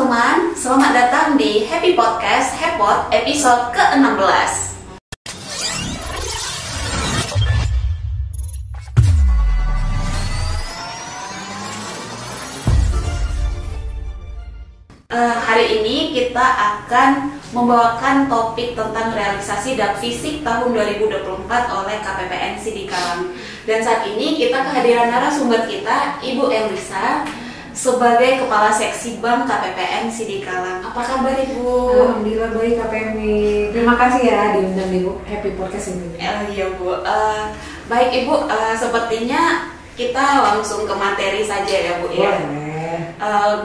teman-teman, selamat datang di Happy Podcast Hepot episode ke-16. Hari ini kita akan membawakan topik tentang realisasi DAP Fisik tahun 2024 oleh KPPN Sidikalang. Dan saat ini kita kehadiran narasumber kita, Ibu Elisa, sebagai Kepala Seksi Bank KPPN Sidikalang. Apa kabar Ibu? Alhamdulillah baik KPMI. Terima kasih ya diundang di Happy Podcast ini. Iya Bu. Baik Ibu, sepertinya kita langsung ke materi saja ya Bu ya.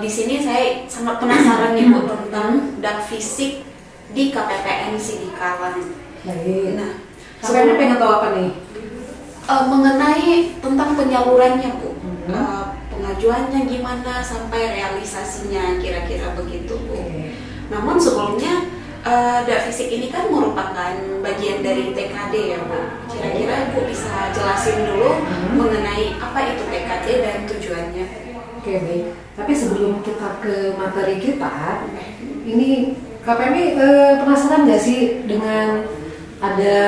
Di sini saya sangat penasaran nih Bu tentang DAP Fisik di KPPN Sidikalang. Baik. Nah, KPMI pengen tahu apa nih? Mengenai tentang penyalurannya Bu. Pengajuannya gimana sampai realisasinya, kira-kira begitu Bu. Namun sebelumnya DAP Fisik ini kan merupakan bagian dari TKD ya Bu. Kira-kira Ibu bisa jelasin dulu mengenai apa itu TKD dan tujuannya. Oke baik. Tapi sebelum kita ke materi kita, ini KPMI penasaran nggak sih dengan ada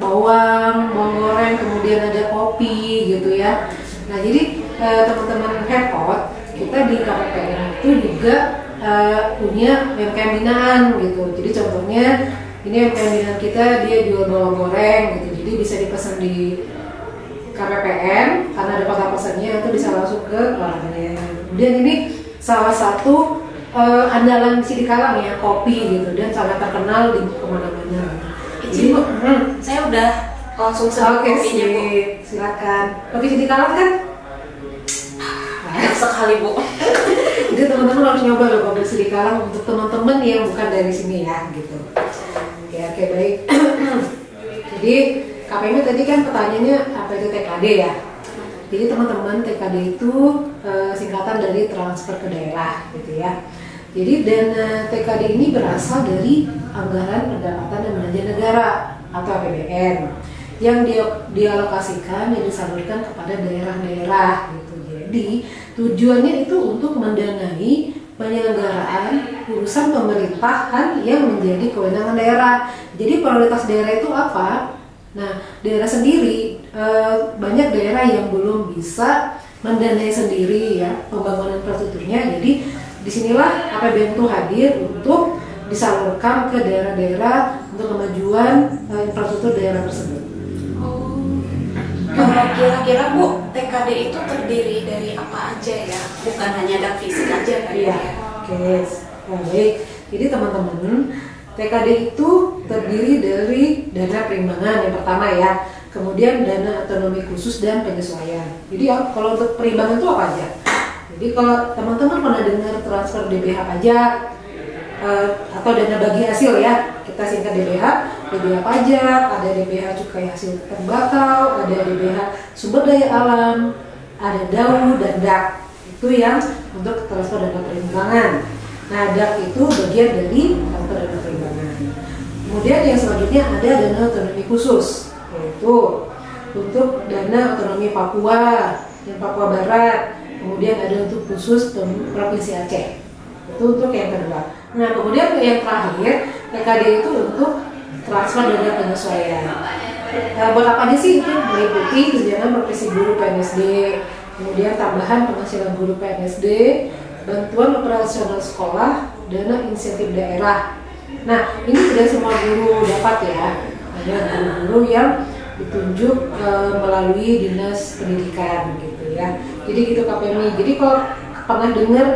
bawang goreng, kemudian ada kopi gitu ya. Nah jadi teman-teman Hepot, kita di KPPN itu juga punya UMKM binaan gitu. Jadi contohnya ini UMKM binaan kita dia jual bawang goreng gitu. Jadi bisa dipesan di KPPN karena ada kotak pesannya itu bisa langsung ke orangnya. Kemudian ini salah satu andalan Sidikalang ya, kopi gitu, dan sangat terkenal di kemana-mana. Izin Bu, saya udah langsung seduh kopinya Bu. Silakan. Kopi Sidikalang kan? Enak sekali Bu. Jadi teman-teman harus nyoba loh kopi Sidikalang untuk teman-teman yang bukan dari sini ya gitu. Oke baik. Jadi KPMI tadi kan pertanyaannya apa itu TKD ya. Jadi teman-teman TKD itu singkatan dari transfer ke daerah gitu ya. Jadi dana TKD ini berasal dari anggaran pendapatan dan belanja negara atau APBN yang dialokasikan, yang disalurkan kepada daerah-daerah gitu. Jadi tujuannya itu untuk mendanai penyelenggaraan urusan pemerintahan yang menjadi kewenangan daerah. Jadi prioritas daerah itu apa? Nah, daerah sendiri banyak daerah yang belum bisa mendanai sendiri ya pembangunan infrastrukturnya. Jadi disinilah APBN itu hadir untuk disalurkan ke daerah-daerah untuk kemajuan infrastruktur daerah tersebut. Kira-kira Bu, TKD itu terdiri dari apa aja ya? Bukan hanya DAP Fisik aja kan ya? Oke, baik. Jadi teman-teman, TKD itu terdiri dari dana perimbangan yang pertama ya, kemudian dana otonomi khusus dan penyesuaian. Jadi kalau untuk perimbangan itu apa aja? Jadi kalau teman-teman pernah dengar transfer DBH pajak atau dana bagi hasil ya, kita singkat DBH pajak, ada DBH cukai hasil tembakau, ada DBH sumber daya alam, ada DAU dan DAK. Itu yang untuk transfer dana perimbangan. Nah, DAK itu bagian dari transfer dana perimbangan. Kemudian yang selanjutnya ada dana otonomi khusus, yaitu untuk dana otonomi Papua dan Papua Barat. Kemudian ada untuk khusus Provinsi Aceh. Itu untuk yang kedua. Nah, kemudian yang terakhir, TKD itu untuk transfer dana penyesuaian. Buat apa aja sih? Itu meliputi tunjangan profesi guru PNSD, kemudian tambahan penghasilan guru PNSD, bantuan operasional sekolah, dana insentif daerah. Nah, ini tidak semua guru dapat ya. Ada guru-guru yang ditunjuk melalui dinas pendidikan gitu ya. Jadi gitu KPMI. Jadi kalau pernah dengar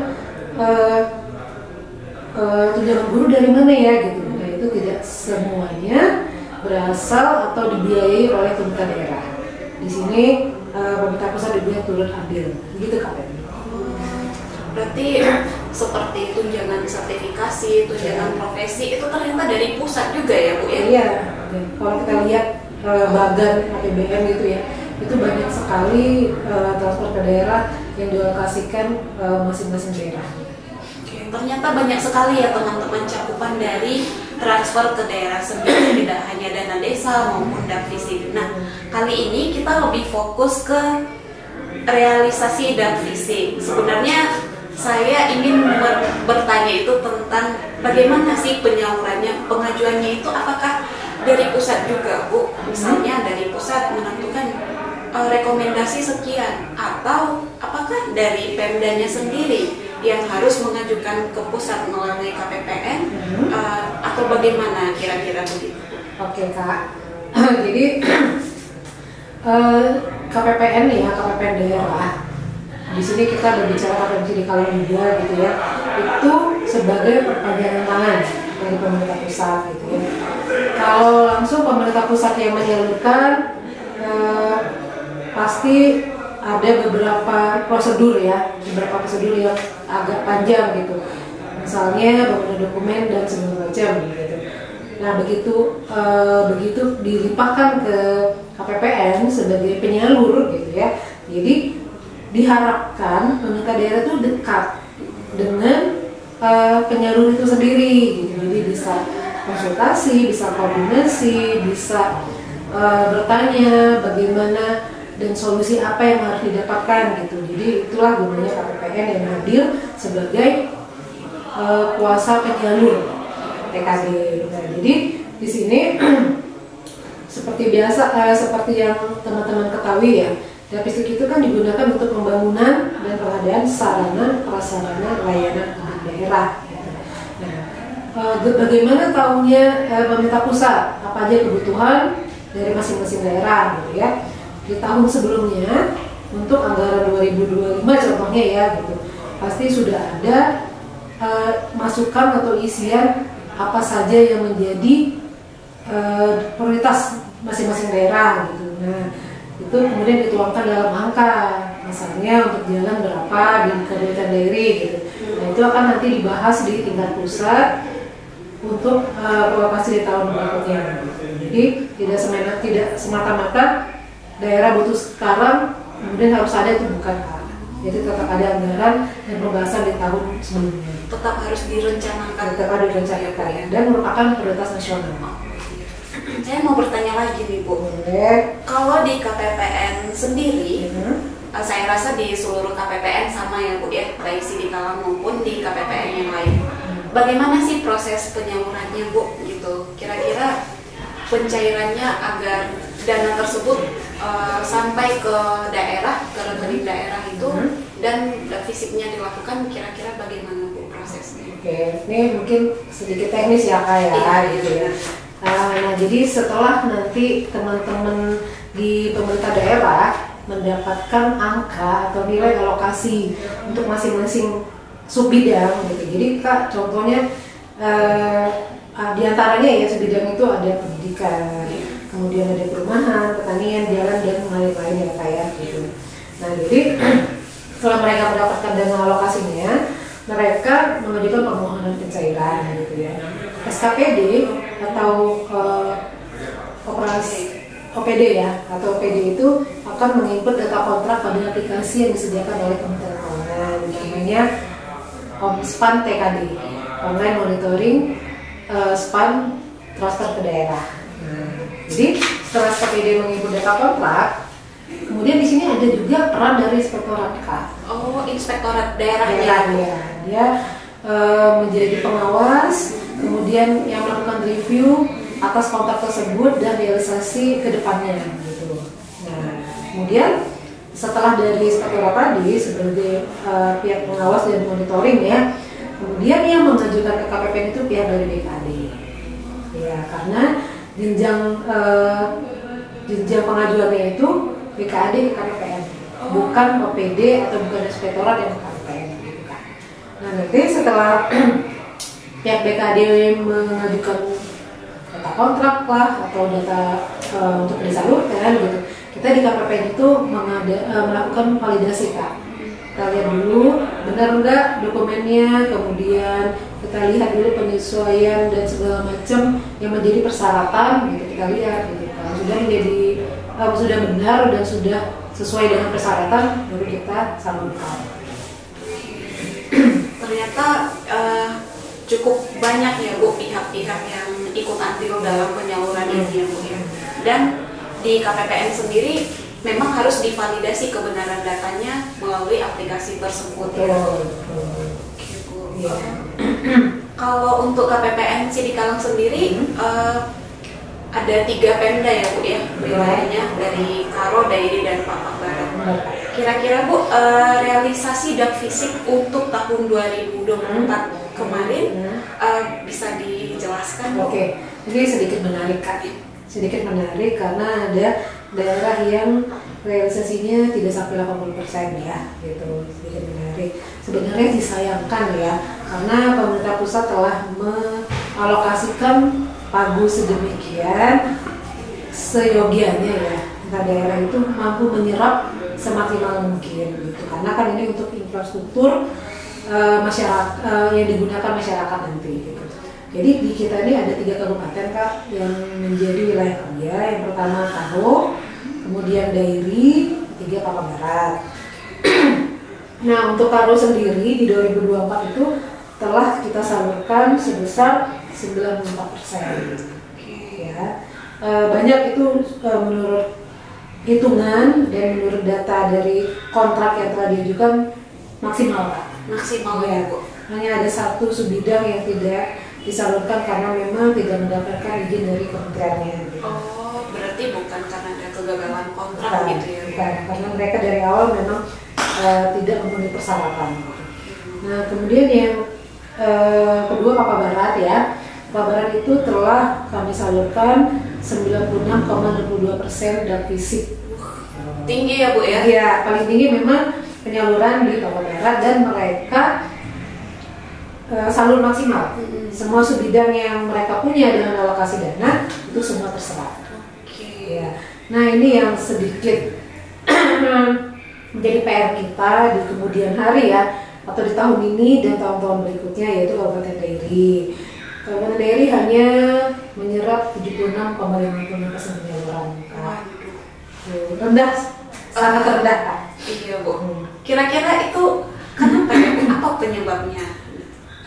tunjangan guru dari mana ya gitu. Nah, itu tidak semuanya berasal atau dibiayai oleh pemerintah daerah. Di sini pemerintah pusat juga turut ambil. Gitu KPMI. Berarti seperti tunjangan sertifikasi, tunjangan profesi itu ternyata dari pusat juga ya Bu ya? Iya. Kalau kita lihat bagan APBN gitu ya, itu banyak sekali transfer ke daerah yang dialokasikan masing-masing daerah. Oke, ternyata banyak sekali ya teman-teman cakupan dari transfer ke daerah sendiri, tidak hanya dana desa maupun DAP Fisik. Nah, kali ini kita lebih fokus ke realisasi DAP Fisik. Sebenarnya saya ingin bertanya itu tentang bagaimana sih penyalurannya, pengajuannya itu apakah dari pusat juga Bu? Misalnya dari pusat menentukan rekomendasi sekian, atau apakah dari Pemdanya sendiri yang harus mengajukan ke pusat melalui KPPN, atau bagaimana kira-kira begitu? Oke Kak, jadi KPPN ya, KPPN daerah. Di sini kita berbicara KPPN di Kalau juga gitu ya. Itu sebagai perpanjangan tangan dari pemerintah pusat gitu ya. Kalau langsung pemerintah pusat yang menyalurkan, pasti ada beberapa prosedur ya, beberapa prosedur yang agak panjang gitu. Misalnya beberapa dokumen dan segala macam gitu. Nah begitu dilimpahkan ke KPPN sebagai penyalur gitu ya. Jadi diharapkan pemerintah daerah itu dekat dengan penyalur itu sendiri gitu. Jadi bisa konsultasi, bisa koordinasi, bisa bertanya bagaimana dan solusi apa yang harus didapatkan gitu. Jadi itulah gunanya KPPN yang hadir sebagai kuasa penyalur TKD. Nah, jadi di sini seperti biasa, seperti yang teman-teman ketahui ya, Dapstik itu kan digunakan untuk pembangunan dan pengadaan sarana prasarana layanan publik daerah. Nah, bagaimana tahunya pemerintah pusat apa aja kebutuhan dari masing-masing daerah gitu ya. Di tahun sebelumnya untuk anggaran 2025 contohnya ya gitu, pasti sudah ada masukan atau isian apa saja yang menjadi prioritas masing-masing daerah gitu. Nah, itu kemudian dituangkan dalam angka, misalnya untuk jalan berapa di kabupaten daerah gitu. Nah, itu akan nanti dibahas di tingkat pusat untuk alokasi di tahun berikutnya. Jadi tidak semata-mata daerah butuh sekarang kemudian harus ada, itu bukan Kak. Jadi tetap ada anggaran dan pembahasan di tahun sebelumnya. Tetap harus direncanakan. Tetap ada direncanakan dan merupakan prioritas nasional. Saya mau bertanya lagi nih Bu. Kalau di KPPN sendiri, saya rasa di seluruh KPPN sama ya Bu ya, baik Sidikalang maupun di KPPN yang lain. Bagaimana sih proses penyalurannya Bu gitu? Kira-kira pencairannya agar dana tersebut sampai ke daerah, ke rekening daerah itu, dan fisiknya dilakukan, kira-kira bagaimana Bu prosesnya? Oke, ini mungkin sedikit teknis ya Kak ya, gitu ya. Nah, jadi setelah nanti teman-teman di pemerintah daerah mendapatkan angka atau nilai alokasi untuk masing-masing subbidang gitu. Jadi Kak, contohnya di antaranya ya subbidang itu ada pendidikan, kemudian ada perumahan, pertanian, jalan, dan lain-lain ya Kak ya gitu. Nah, jadi setelah mereka mendapatkan dana alokasinya, mereka mengajukan permohonan pencairan gitu ya. SKPD atau operasi OPD ya, atau OPD itu akan menginput data kontrak pada aplikasi yang disediakan oleh Kementerian Keuangan, namanya OMSPAN TKD, Online Monitoring SPAN Transfer ke Daerah. Jadi setelah SKPD menginput data kontrak, kemudian di sini ada juga peran dari Inspektorat K. Oh, Inspektorat daerahnya. Dia menjadi pengawas, kemudian yang melakukan review atas kontrak tersebut dan realisasi ke depannya gitu. Nah, kemudian setelah dari Inspektorat tadi sebagai pihak pengawas dan monitoring ya, kemudian yang mengajukan ke KPPN itu pihak dari BKD. Ya, karena jenjang pengajuannya itu BKD ke KPPN, bukan OPD atau bukan Inspektorat yang ke KPPN. Nah, nanti setelah pihak BKD mengajukan data kontrak lah atau data untuk disalurkan gitu, kita di KPPN itu melakukan validasi Kak. Kita lihat dulu benar enggak dokumennya, kemudian kita lihat dulu penyesuaian dan segala macam yang menjadi persyaratan gitu, kita lihat gitu. Kalau sudah benar dan sudah sesuai dengan persyaratan, baru kita salurkan. Ternyata cukup banyak ya Bu pihak-pihak yang ikut andil dalam penyaluran ini ya Bu ya. Dan di KPPN sendiri memang harus divalidasi kebenaran datanya melalui aplikasi tersebut ya. Iya. Kalau untuk KPPN Sidikalang sendiri ada 3 Pemda ya Bu ya, wilayahnya dari Karo, Dairi, dan Papak Barat. Kira-kira Bu, realisasi dak fisik untuk tahun 2024 kemarin bisa dijelaskan Bu? Oke, ini sedikit menarik Kak. Sedikit menarik karena ada daerah yang realisasinya tidak sampai 80% ya, gitu. Sedikit menarik. Sebenarnya disayangkan ya, karena pemerintah pusat telah mengalokasikan pagu sedemikian seyogianya ya, entah daerah itu mampu menyerap semaksimal mungkin gitu. Karena kan ini untuk infrastruktur masyarakat yang digunakan masyarakat nanti gitu. Jadi di kita ini ada 3 kabupaten Kak yang menjadi wilayah kerja. Yang pertama Karo, kemudian Dairi, 3 Papak Barat. Nah untuk Karo sendiri di 2024 itu telah kita salurkan sebesar 94%. Ya, banyak itu menurut hitungan dan menurut data dari kontrak yang telah diajukan maksimal Pak. Maksimal ya Bu. Hanya ada 1 subbidang yang tidak disalurkan karena memang tidak mendapatkan izin dari kementeriannya. Gitu. Oh, berarti bukan karena ada kegagalan kontrak gitu ya? Bukan, karena mereka dari awal memang tidak memenuhi persyaratan. Nah, kemudian yang kedua Papak Barat ya. Papak Barat itu telah kami salurkan 96,62% dak fisik. Tinggi ya Bu ya? Iya, paling tinggi memang penyaluran di Papak Barat dan mereka salur maksimal. Semua subbidang yang mereka punya dengan alokasi dana itu semua terserap. Ya. Nah ini yang sedikit menjadi PR kita di kemudian hari ya, atau di tahun ini dan tahun-tahun berikutnya, yaitu Kabupaten Dairi. Kabupaten Dairi hanya menyerap 76,56% penyaluran. Rendah, sangat rendah Kak. Iya Bu. Kira-kira itu kenapa ya Bu? Apa penyebabnya?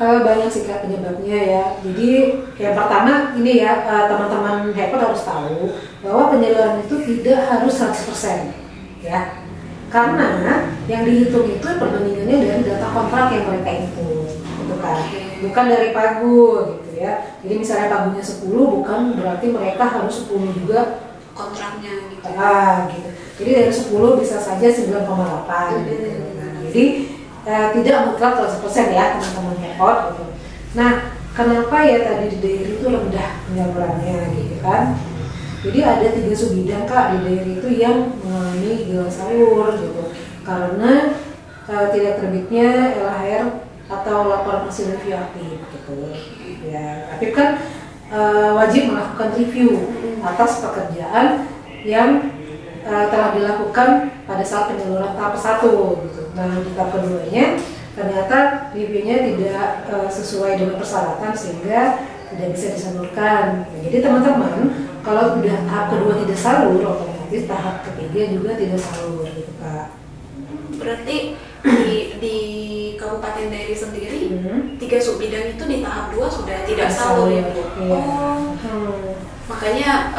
Banyak sih Kak penyebabnya ya. Jadi yang pertama ini ya, teman-teman Hyper harus tahu bahwa penyaluran itu tidak harus 100% ya. Karena yang dihitung itu perbandingannya dari data kontrak yang mereka input gitu kan. Bukan dari pagu gitu ya. Jadi misalnya pagunya 10 bukan berarti mereka harus 10 juga kontraknya gitu. Gitu. Jadi dari 10 bisa saja 9,8 gitu. Jadi tidak mutlak 100% ya teman-teman repot gitu. Nah, kenapa ya tadi di Dairi itu rendah penyalurannya gitu kan? Jadi ada 3 subbidang Kak di Dairi itu yang mengalami gagal salur gitu. Karena tidak terbitnya LHR atau laporan hasil review aktif gitu. Ya, tapi kan wajib melakukan review atas pekerjaan yang telah dilakukan pada saat penyaluran tahap 1 gitu. Nah di tahap keduanya ternyata reviewnya tidak sesuai dengan persyaratan sehingga tidak bisa disalurkan. Nah, jadi teman-teman kalau sudah tahap kedua tidak salur, otomatis tahap ketiga juga tidak salur gitu Kak. Berarti di Kabupaten Dairi sendiri 3 subbidang itu di tahap 2 sudah tidak salur ya Bu? Makanya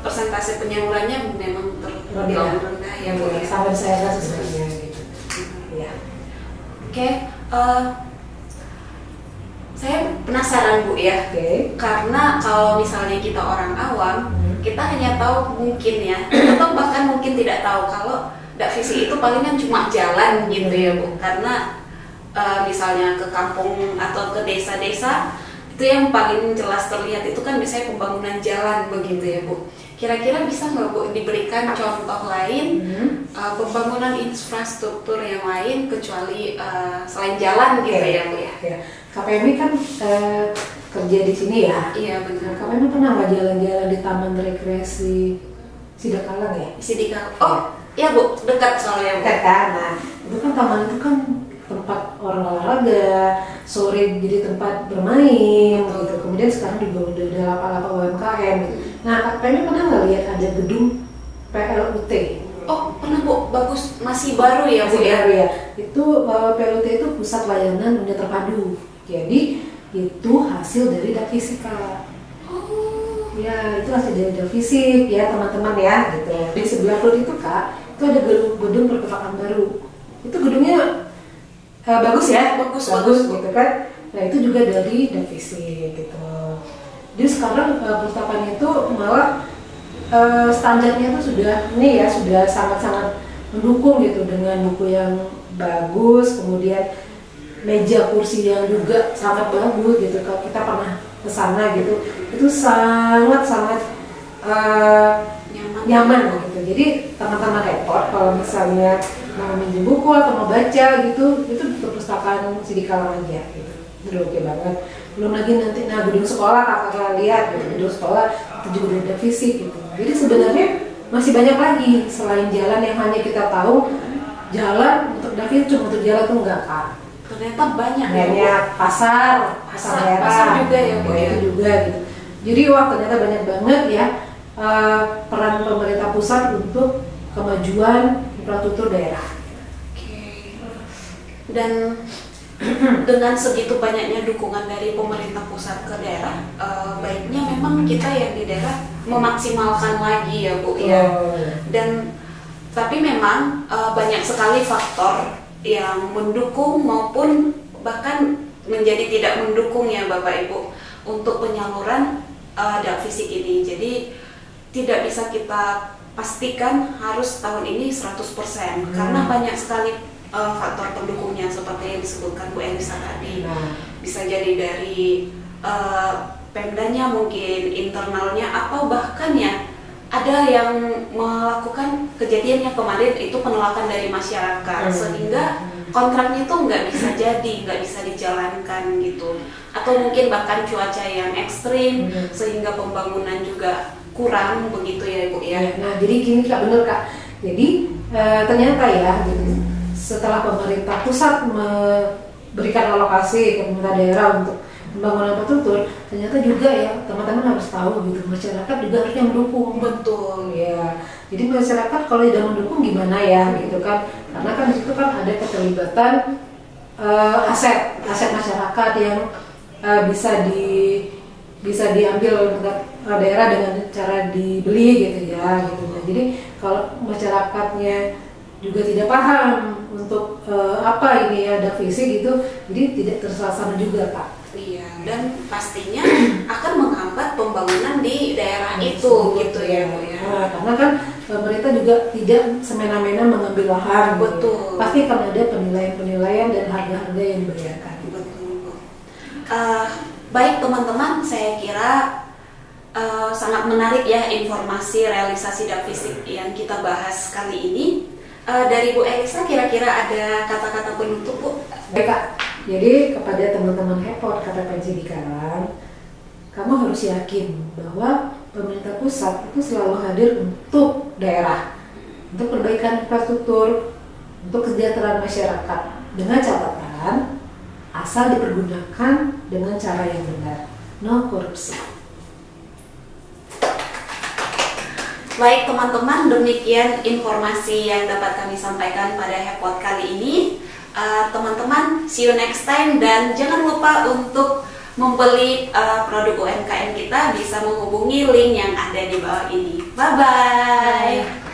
persentase penyalurannya memang terbilang rendah ya Bu. Sampai saya rasa sebenarnya gitu. Ya. Oke, saya penasaran Bu ya. Karena kalau misalnya kita orang awam, kita hanya tahu mungkin ya, atau bahkan mungkin tidak tahu kalau dak fisik itu palingan cuma jalan gitu ya Bu. Karena misalnya ke kampung atau ke desa-desa itu yang paling jelas terlihat itu kan biasanya pembangunan jalan begitu ya Bu. Kira-kira bisa nggak Bu diberikan contoh lain pembangunan infrastruktur yang lain kecuali selain jalan gitu ya Bu ya? KPMI kan kerja di sini ya. Iya benar. KPMI pernah nggak jalan-jalan di Taman Rekreasi Sidikalang ya? Sidikalang. Oh iya Bu, dekat soalnya Bu. Dekat kan. Nah itu kan taman itu kan tempat orang olahraga, sore jadi tempat bermain gitu. Kemudian sekarang juga udah ada lapak-lapak UMKM gitu. Nah, kalian pernah nggak lihat ada gedung PLUT? Oh, pernah Bu, bagus, masih baru ya Bu ya? Baru ya. Itu PLUT itu pusat layanan dunia terpadu. Jadi itu hasil dari dak fisika. Oh. Ya, itu hasil dari dak fisik ya teman-teman ya gitu. Di sebelah PLUT itu Kak, itu ada gedung perpustakaan baru. Itu gedungnya bagus ya, bagus gitu kan. Nah itu juga dari Davisi gitu. Jadi sekarang perpustakaan itu malah standarnya itu sudah sangat-sangat mendukung gitu, dengan buku yang bagus, kemudian meja kursi yang juga sangat bagus gitu. Kalau kita pernah ke sana gitu, itu sangat-sangat nyaman gitu. Jadi teman-teman repot kalau misalnya mau minjem buku atau mau baca gitu, itu di perpustakaan Sidikalang aja gitu. Itu udah oke banget. Belum lagi nanti gedung sekolah kakak lihat gitu, gedung sekolah itu juga udah ada fisik gitu. Jadi sebenarnya masih banyak lagi selain jalan yang hanya kita tahu jalan untuk David cuma untuk jalan tuh enggak kan. Ternyata banyak pasar daerah juga ya Bu ya. Itu juga gitu. Jadi wah ternyata banyak banget ya peran pemerintah pusat untuk kemajuan infrastruktur daerah. Oke. Dan dengan segitu banyaknya dukungan dari pemerintah pusat ke daerah, baiknya memang kita yang di daerah memaksimalkan lagi ya Bu ya. Dan tapi memang banyak sekali faktor yang mendukung maupun bahkan menjadi tidak mendukung ya Bapak Ibu untuk penyaluran Davisi ini. Jadi tidak bisa kita pastikan harus tahun ini 100% karena banyak sekali faktor pendukungnya seperti yang disebutkan Bu Elisa tadi. Bisa jadi dari Pemdanya mungkin, internalnya, atau bahkan ya ada yang melakukan kejadian yang kemarin itu penolakan dari masyarakat sehingga kontraknya itu nggak bisa jadi, nggak bisa dijalankan gitu, atau mungkin bahkan cuaca yang ekstrim sehingga pembangunan juga kurang begitu ya Bu ya. Nah jadi gini Kak, bener Kak, jadi ternyata ya gitu, setelah pemerintah pusat memberikan alokasi ke pemerintah daerah untuk pembangunan infrastruktur, ternyata juga ya teman-teman harus tahu gitu, masyarakat juga harusnya mendukung. Betul ya. Jadi masyarakat kalau tidak mendukung gimana ya gitu kan, karena kan di situ kan ada keterlibatan aset masyarakat yang bisa diambil daerah dengan cara dibeli gitu ya gitu. Nah, jadi kalau masyarakatnya juga tidak paham untuk apa ini ya Davisi gitu, jadi tidak tersaksana juga Kak. Iya, dan pastinya akan menghambat pembangunan di daerah itu gitu ya Bu ya. Nah, karena kan pemerintah juga tidak semena-mena mengambil lahan. Betul. Pasti akan ada penilaian dan harga-harga yang dibayarkan. Betul. Baik teman-teman, saya kira sangat menarik ya informasi realisasi Davisi yang kita bahas kali ini. Dari Bu Elisa kira-kira ada kata-kata penutup Bu? Baik Kak, jadi kepada teman-teman Hepod KTP Sidikalang, kamu harus yakin bahwa pemerintah pusat itu selalu hadir untuk daerah, untuk perbaikan infrastruktur, untuk kesejahteraan masyarakat, dengan catatan asal dipergunakan dengan cara yang benar, no korupsi. Baik teman-teman, demikian informasi yang dapat kami sampaikan pada Hepod kali ini. Teman-teman, see you next time, dan jangan lupa untuk membeli produk UMKM kita bisa menghubungi link yang ada di bawah ini. Bye-bye.